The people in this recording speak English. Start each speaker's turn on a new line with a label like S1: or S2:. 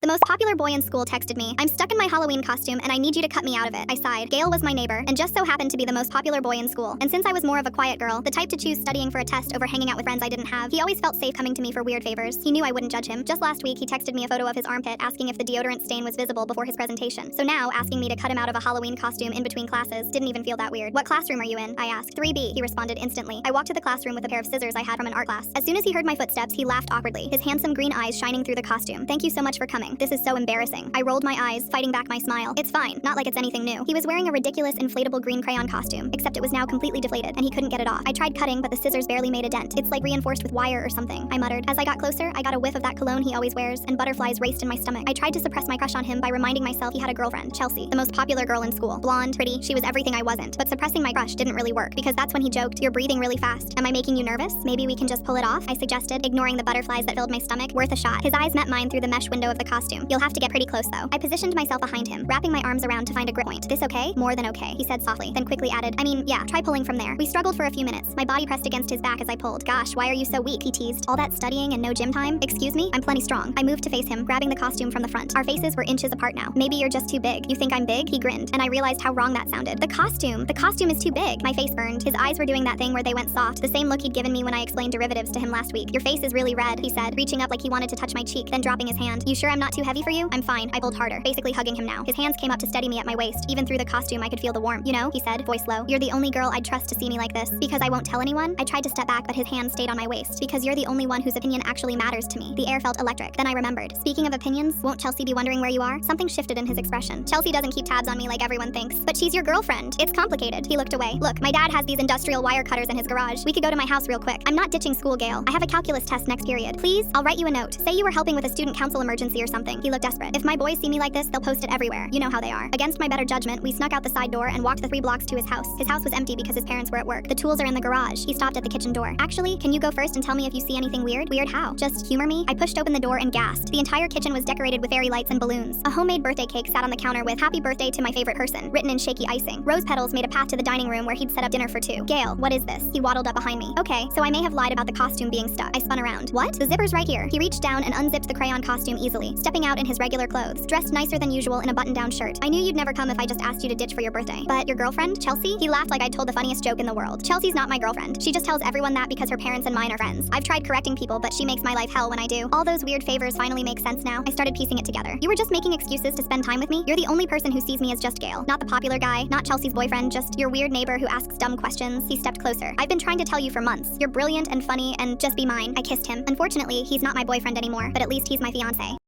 S1: The most popular boy in school texted me, "I'm stuck in my Halloween costume and I need you to cut me out of it." I sighed. Gale was my neighbor and just so happened to be the most popular boy in school. And since I was more of a quiet girl, the type to choose studying for a test over hanging out with friends I didn't have, he always felt safe coming to me for weird favors. He knew I wouldn't judge him. Just last week, he texted me a photo of his armpit asking if the deodorant stain was visible before his presentation. So now, asking me to cut him out of a Halloween costume in between classes didn't even feel that weird. "What classroom are you in?" I asked. "3B, he responded instantly. I walked to the classroom with a pair of scissors I had from an art class. As soon as he heard my footsteps, he laughed awkwardly, his handsome green eyes shining through the costume. "Thank you so much for coming. This is so embarrassing." I rolled my eyes, fighting back my smile. "It's fine, not like it's anything new." He was wearing a ridiculous inflatable green crayon costume, except it was now completely deflated, and he couldn't get it off. I tried cutting, but the scissors barely made a dent. "It's like reinforced with wire or something," I muttered. As I got closer, I got a whiff of that cologne he always wears, and butterflies raced in my stomach. I tried to suppress my crush on him by reminding myself he had a girlfriend, Chelsea, the most popular girl in school. Blonde, pretty, she was everything I wasn't. But suppressing my crush didn't really work, because that's when he joked, "You're breathing really fast. Am I making you nervous? Maybe we can just pull it off?" I suggested, ignoring the butterflies that filled my stomach. "Worth a shot." His eyes met mine through the mesh window of the costume. "You'll have to get pretty close though." I positioned myself behind him, wrapping my arms around to find a grip point. "This okay?" "More than okay," he said softly, then quickly added, "I mean, yeah, try pulling from there." We struggled for a few minutes. My body pressed against his back as I pulled. "Gosh, why are you so weak?" he teased. "All that studying and no gym time?" "Excuse me? I'm plenty strong." I moved to face him, grabbing the costume from the front. Our faces were inches apart now. "Maybe you're just too big." "You think I'm big?" He grinned, and I realized how wrong that sounded. The costume is too big." My face burned. His eyes were doing that thing where they went soft, the same look he'd given me when I explained derivatives to him last week. "Your face is really red," he said, reaching up like he wanted to touch my cheek, then dropping his hand. "You sure I'm not too heavy for you?" "I'm fine." I pulled harder, basically hugging him now. His hands came up to steady me at my waist. Even through the costume, I could feel the warmth. "You know," he said, voice low, "you're the only girl I'd trust to see me like this." "Because I won't tell anyone?" I tried to step back, but his hand stayed on my waist. "Because you're the only one whose opinion actually matters to me." The air felt electric. Then I remembered. "Speaking of opinions, won't Chelsea be wondering where you are?" Something shifted in his expression. "Chelsea doesn't keep tabs on me like everyone thinks." "But she's your girlfriend. It's complicated." He looked away. "Look, my dad has these industrial wire cutters in his garage. We could go to my house real quick. I'm not ditching school, Gale. I have a calculus test next period. Please, I'll write you a note. Say you were helping with a student council emergency or something." He looked desperate. "If my boys see me like this, they'll post it everywhere. You know how they are." Against my better judgment, we snuck out the side door and walked the 3 blocks to his house. His house was empty because his parents were at work. "The tools are in the garage." He stopped at the kitchen door. "Actually, can you go first and tell me if you see anything weird?" "Weird how? Just humor me?" I pushed open the door and gasped. The entire kitchen was decorated with fairy lights and balloons. A homemade birthday cake sat on the counter with "Happy birthday to my favorite person" written in shaky icing. Rose petals made a path to the dining room where he'd set up dinner for 2. "Gale, what is this?" He waddled up behind me. "Okay, so I may have lied about the costume being stuck." I spun around. "What?" "The zipper's right here." He reached down and unzipped the crayon costume easily, stepping out in his regular clothes, dressed nicer than usual in a button-down shirt. "I knew you'd never come if I just asked you to ditch for your birthday." "But your girlfriend, Chelsea?" He laughed like I'd told the funniest joke in the world. "Chelsea's not my girlfriend. She just tells everyone that because her parents and mine are friends. I've tried correcting people, but she makes my life hell when I do." All those weird favors finally make sense now. I started piecing it together. "You were just making excuses to spend time with me? You're the only person who sees me as just Gale. Not the popular guy, not Chelsea's boyfriend, just your weird neighbor who asks dumb questions." He stepped closer. "I've been trying to tell you for months. You're brilliant and funny and just be mine." I kissed him. Unfortunately, he's not my boyfriend anymore, but at least he's my fiancé.